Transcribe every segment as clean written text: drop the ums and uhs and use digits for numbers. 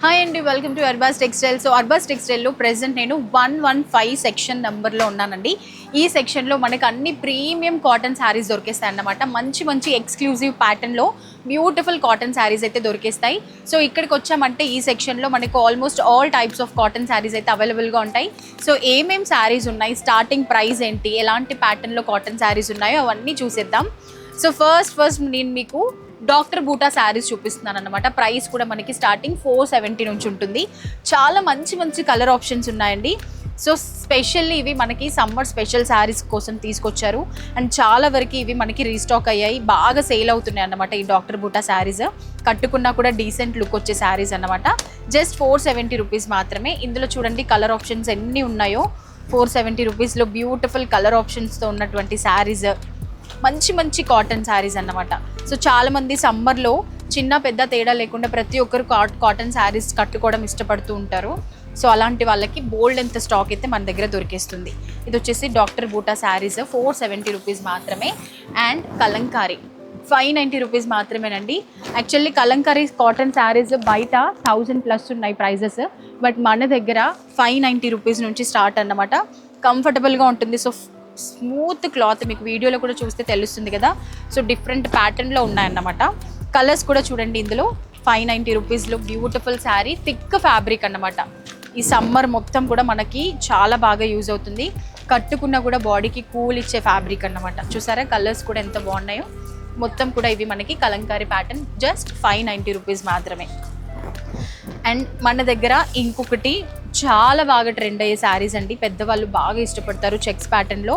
Hi అండి, welcome to Arbaz textile. సో అర్బాస్ టెక్స్టైల్లో ప్రెజెంట్ నేను 115 సెక్షన్ నెంబర్లో ఉన్నానండి. ఈ సెక్షన్లో మనకు అన్ని ప్రీమియం కాటన్ శారీస్ దొరికేస్తాయి అన్నమాట. మంచి మంచి ఎక్స్క్లూజివ్ ప్యాటర్న్లో బ్యూటిఫుల్ కాటన్ శారీస్ అయితే దొరికేస్తాయి. సో ఇక్కడికి వచ్చామంటే ఈ సెక్షన్లో మనకు almost all types of cotton saris అయితే అవైలబుల్గా ఉంటాయి. సో ఏమేం శారీస్ ఉన్నాయి, స్టార్టింగ్ ప్రైస్ ఏంటి, ఎలాంటి ప్యాటర్న్లో కాటన్ శారీస్ ఉన్నాయో అవన్నీ చూసేద్దాం. సో ఫస్ట్ నేను మీకు డాక్టర్ బూటా శారీస్ చూపిస్తున్నాను అనమాట. ప్రైస్ కూడా మనకి స్టార్టింగ్ 470 నుంచి ఉంటుంది. చాలా మంచి మంచి కలర్ ఆప్షన్స్ ఉన్నాయండి. సో స్పెషల్లీ ఇవి మనకి సమ్మర్ స్పెషల్ శారీస్ కోసం తీసుకొచ్చారు అండ్ చాలా వరకు ఇవి మనకి రీస్టాక్ అయ్యాయి, బాగా సేల్ అవుతున్నాయి అన్నమాట. ఈ డాక్టర్ బూటా శారీస్ కట్టుకున్నా కూడా డీసెంట్ లుక్ వచ్చే శారీస్ అన్నమాట. జస్ట్ 470 రూపీస్ మాత్రమే. ఇందులో చూడండి కలర్ ఆప్షన్స్ ఎన్ని ఉన్నాయో. 470 రూపీస్లో బ్యూటిఫుల్ కలర్ ఆప్షన్స్తో ఉన్నటువంటి శారీస్, మంచి మంచి కాటన్ శారీస్ అన్నమాట. సో చాలామంది సమ్మర్లో చిన్న పెద్ద తేడా లేకుండా ప్రతి ఒక్కరు కాటన్ శారీస్ కట్టుకోవడం ఇష్టపడుతూ ఉంటారు. సో అలాంటి వాళ్ళకి బోల్డ్ ఎంత స్టాక్ అయితే మన దగ్గర దొరికేస్తుంది. ఇది వచ్చేసి డాక్టర్ బూటా శారీస్ 470 రూపీస్ మాత్రమే. అండ్ కలంకారీ 590 రూపీస్ మాత్రమేనండి. యాక్చువల్లీ కలంకారీ కాటన్ శారీస్ బయట 1000+ ఉన్నాయి ప్రైజెస్, బట్ మన దగ్గర 590 రూపీస్ నుంచి స్టార్ట్ అన్నమాట. కంఫర్టబుల్గా ఉంటుంది. సో స్మూత్ క్లాత్, మీకు వీడియోలో కూడా చూస్తే తెలుస్తుంది కదా. సో డిఫరెంట్ ప్యాటర్న్లో ఉన్నాయన్నమాట. కలర్స్ కూడా చూడండి. ఇందులో 590 రూపీస్లో బ్యూటిఫుల్ శారీ, థిక్ ఫ్యాబ్రిక్ అన్నమాట. ఈ సమ్మర్ మొత్తం కూడా మనకి చాలా బాగా యూజ్ అవుతుంది. కట్టుకున్న కూడా బాడీకి కూల్ ఇచ్చే ఫ్యాబ్రిక్ అన్నమాట. చూసారా కలర్స్ కూడా ఎంత బాగున్నాయో. మొత్తం కూడా ఇవి మనకి కలంకారీ ప్యాటర్న్, జస్ట్ 590 రూపీస్ మాత్రమే. అండ్ మన దగ్గర ఇంకొకటి చాలా బాగా ట్రెండ్ అయ్యే శారీస్ అండి, పెద్దవాళ్ళు బాగా ఇష్టపడతారు. చెక్స్ ప్యాటర్న్లో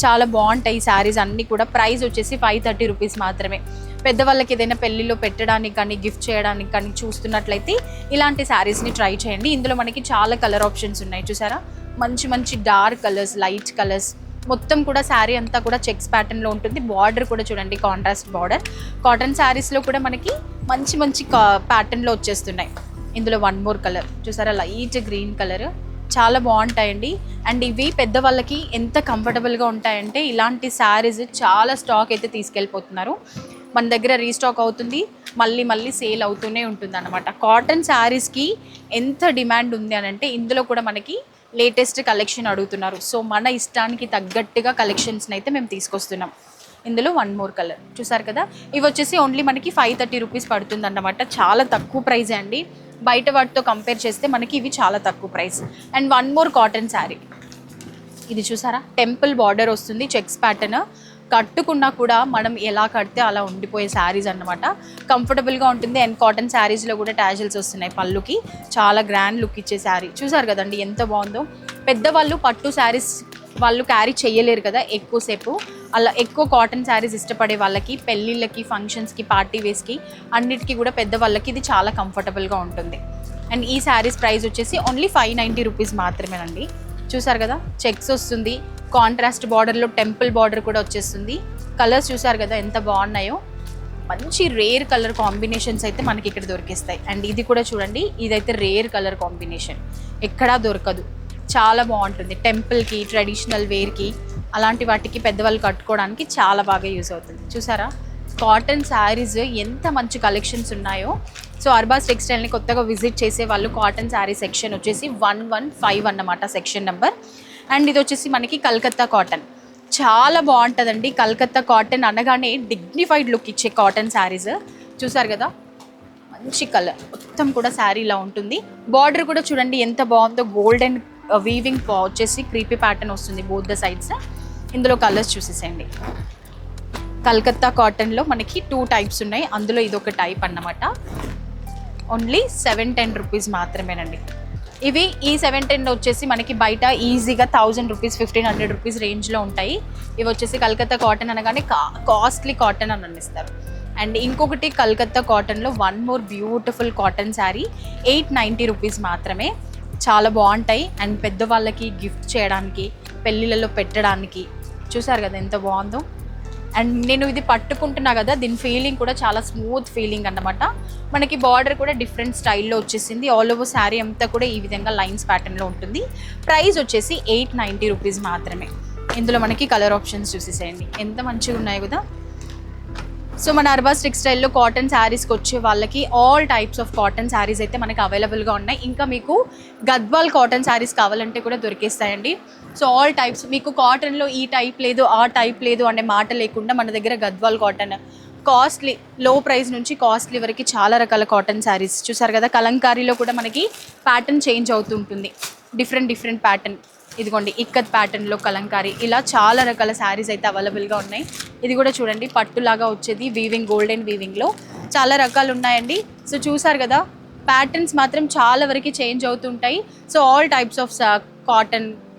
చాలా బాగుంటాయి శారీస్ అన్నీ కూడా. ప్రైస్ వచ్చేసి 530 రూపీస్ మాత్రమే. పెద్దవాళ్ళకి ఏదైనా పెళ్ళిలో పెట్టడానికి కానీ గిఫ్ట్ చేయడానికి కానీ చూస్తున్నట్లయితే ఇలాంటి శారీస్ని ట్రై చేయండి. ఇందులో మనకి చాలా కలర్ ఆప్షన్స్ ఉన్నాయి. చూసారా మంచి మంచి డార్క్ కలర్స్, లైట్ కలర్స్, మొత్తం కూడా శారీ అంతా కూడా చెక్స్ ప్యాటర్న్లో ఉంటుంది. బార్డర్ కూడా చూడండి కాంట్రాస్ట్ బార్డర్. కాటన్ శారీస్లో కూడా మనకి మంచి మంచి ప్యాటర్న్లో వచ్చేస్తున్నాయి. ఇందులో వన్ మోర్ కలర్ చూసారా, లైట్ గ్రీన్ కలర్, చాలా బాగుంటాయండి. అండ్ ఇవి పెద్దవాళ్ళకి ఎంత కంఫర్టబుల్గా ఉంటాయంటే ఇలాంటి శారీస్ చాలా స్టాక్ అయితే తీసుకెళ్ళిపోతున్నారు. మన దగ్గర రీస్టాక్ అవుతుంది, మళ్ళీ మళ్ళీ సేల్ అవుతూనే ఉంటుంది అన్నమాట. కాటన్ శారీస్కి ఎంత డిమాండ్ ఉంది అని అంటే ఇందులో కూడా మనకి లేటెస్ట్ కలెక్షన్ అడుగుతున్నారు. సో మన ఇష్టానికి తగ్గట్టుగా కలెక్షన్స్ని అయితే మేము తీసుకొస్తున్నాం. ఇందులో వన్ మోర్ కలర్ చూసారు కదా. ఇవి వచ్చేసి ఓన్లీ మనకి 530 రూపీస్ పడుతుంది అన్నమాట. చాలా తక్కువ ప్రైజే అండి, బయట వాటితో కంపేర్ చేస్తే మనకి ఇవి చాలా తక్కువ price. And one more cotton sari, ఇది చూసారా టెంపుల్ బార్డర్ వస్తుంది, చెక్స్ ప్యాటర్న్. కట్టుకున్నా కూడా మనం ఎలా కడితే అలా ఉండిపోయే శారీస్ అన్నమాట. కంఫర్టబుల్గా ఉంటుంది. అండ్ కాటన్ శారీస్లో కూడా టాజిల్స్ వస్తున్నాయి పళ్ళుకి. చాలా గ్రాండ్ లుక్ ఇచ్చే శారీ చూసారు కదండి ఎంత బాగుందో. పెద్దవాళ్ళు పట్టు శారీస్ వాళ్ళు క్యారీ చేయలేరు కదా ఎక్కువసేపు, అలా ఎక్కువ కాటన్ శారీస్ ఇష్టపడే వాళ్ళకి పెళ్ళిళ్ళకి, ఫంక్షన్స్కి, పార్టీ వేస్కి అన్నిటికీ కూడా పెద్దవాళ్ళకి ఇది చాలా కంఫర్టబుల్గా ఉంటుంది. అండ్ ఈ శారీస్ ప్రైస్ వచ్చేసి ఓన్లీ 590 రూపీస్ మాత్రమేనండి. చూసారు కదా చెక్స్ వస్తుంది, కాంట్రాస్ట్ బార్డర్లో టెంపుల్ బార్డర్ కూడా వచ్చేస్తుంది. కలర్స్ చూసారు కదా ఎంత బాగున్నాయో. మంచి రేర్ కలర్ కాంబినేషన్స్ అయితే మనకి ఇక్కడ దొరికేస్తాయి. అండ్ ఇది కూడా చూడండి, ఇదైతే రేర్ కలర్ కాంబినేషన్, ఎక్కడా దొరకదు. చాలా బాగుంటుంది. టెంపుల్కి, ట్రెడిషనల్ వేర్కి, అలాంటి వాటికి పెద్దవాళ్ళు కట్టుకోవడానికి చాలా బాగా యూజ్ అవుతుంది. చూసారా కాటన్ శారీస్ ఎంత మంచి కలెక్షన్స్ ఉన్నాయో. సో అర్బాస్ టెక్స్టైల్ని కొత్తగా విజిట్ చేసే వాళ్ళు కాటన్ శారీ సెక్షన్ వచ్చేసి 115 అన్నమాట సెక్షన్ నెంబర్. అండ్ ఇది వచ్చేసి మనకి కలకత్తా కాటన్, చాలా బాగుంటుందండి. కలకత్తా కాటన్ అనగానే డిగ్నిఫైడ్ లుక్ ఇచ్చే కాటన్ శారీస్ చూసారు కదా. మంచి కలర్, మొత్తం కూడా శారీ ఇలా ఉంటుంది. బార్డర్ కూడా చూడండి ఎంత బాగుందో, గోల్డెన్ వీవింగ్ వచ్చేసి క్రీపీ ప్యాటర్న్ వస్తుంది బోత్ ద సైడ్స్. ఇందులో కలర్స్ చూసేసేయండి. కలకత్తా కాటన్లో మనకి 2 టైప్స్ ఉన్నాయి, అందులో ఇదొక టైప్ అన్నమాట. ఓన్లీ 710 రూపీస్ మాత్రమేనండి. ఇవి ఈ 710 వచ్చేసి మనకి బయట ఈజీగా 1000 రూపీస్, 1500 రూపీస్ రేంజ్లో ఉంటాయి. ఇవి వచ్చేసి కలకత్తా కాటన్ అనగానే కాస్ట్లీ కాటన్ అని అనిస్తారు. అండ్ ఇంకొకటి కలకత్తా కాటన్లో one more beautiful cotton sari 890 rupees మాత్రమే. చాలా బాగుంటాయి. అండ్ పెద్దవాళ్ళకి గిఫ్ట్ చేయడానికి, పెళ్ళిళ్ళలో పెట్టడానికి చూసారు కదా ఎంత బాగుందో. అండ్ నేను ఇది పట్టుకుంటున్నా కదా, దీని ఫీలింగ్ కూడా చాలా స్మూత్ ఫీలింగ్ అన్నమాట. మనకి బార్డర్ కూడా డిఫరెంట్ స్టైల్లో వచ్చేసింది. ఆల్ ఓవర్ శారీ అంతా కూడా ఈ విధంగా లైన్స్ ప్యాటర్న్లో ఉంటుంది. ప్రైస్ వచ్చేసి 890 రూపీస్ మాత్రమే. ఇందులో మనకి కలర్ ఆప్షన్స్ చూసేసేయండి ఎంత మంచిగా ఉన్నాయి కదా. సో మన అర్బాస్ టెక్స్టైల్లో కాటన్ శారీస్కి వచ్చే వాళ్ళకి all types of cotton saris అయితే మనకి అవైలబుల్గా ఉన్నాయి. ఇంకా మీకు గద్వాల్ కాటన్ శారీస్ కావాలంటే కూడా దొరికేస్తాయండి. సో ఆల్ టైప్స్, మీకు కాటన్లో ఈ టైప్ లేదు ఆ టైప్ లేదు అనే మాట లేకుండా మన దగ్గర గద్వాల్ కాటన్ కాస్ట్లీ, లో ప్రైస్ నుంచి కాస్ట్లీ వరకు చాలా రకాల కాటన్ శారీస్ చూసారు కదా. కలంకారీలో కూడా మనకి ప్యాటర్న్ చేంజ్ అవుతుంటుంది, డిఫరెంట్ ప్యాటర్న్. ఇదిగోండి ఇక్కత్ ప్యాటర్న్లో కలంకారీ, ఇలా చాలా రకాల శారీస్ అయితే అవైలబుల్గా ఉన్నాయి. ఇది కూడా చూడండి పట్టులాగా వచ్చేది వీవింగ్, గోల్డెన్ వీవింగ్లో చాలా రకాలు ఉన్నాయండి. సో చూసారు కదా, ప్యాటర్న్స్ మాత్రం చాలా వరకు చేంజ్ అవుతుంటాయి. So all types of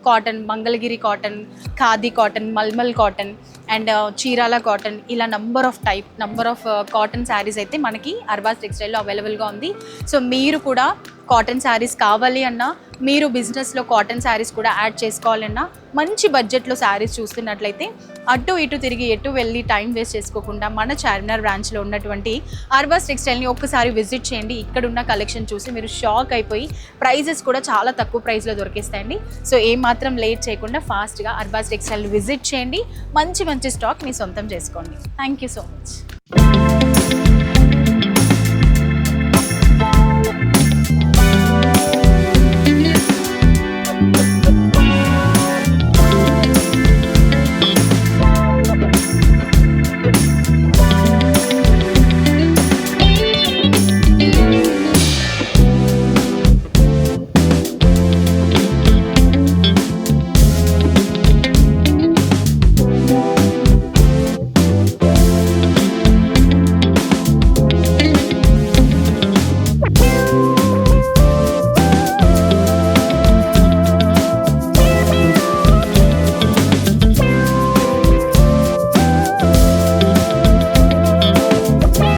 cotton, Mangalagiri cotton, khadi cotton, malmal cotton and Chirala cotton, ఇలా నంబర్ ఆఫ్ కాటన్ శారీస్ అయితే మనకి అర్బాస్ టెక్స్టైల్లో అవైలబుల్గా ఉంది. సో మీరు కూడా కాటన్ శారీస్ కావాలి అన్నా, మీరు బిజినెస్లో కాటన్ శారీస్ కూడా యాడ్ చేసుకోవాలన్నా, మంచి బడ్జెట్లో శారీస్ చూస్తున్నట్లయితే అటు ఇటు తిరిగి ఎటు వెళ్ళి టైం వేస్ట్ చేసుకోకుండా మన చార్మినార్ బ్రాంచ్లో ఉన్నటువంటి అర్బాస్ టెక్స్టైల్ని ఒక్కసారి విజిట్ చేయండి. ఇక్కడున్న కలెక్షన్ చూసి మీరు షాక్ అయిపోయి ప్రైజెస్ కూడా చాలా తక్కువ ప్రైస్లో దొరికేస్తాయండి. సో ఏమాత్రం లేట్ చేయకుండా ఫాస్ట్గా అర్బాస్ టెక్స్టైల్ని విజిట్ చేయండి, మంచి స్టాక్ మీ సొంతం చేసుకోండి. Thank you so much.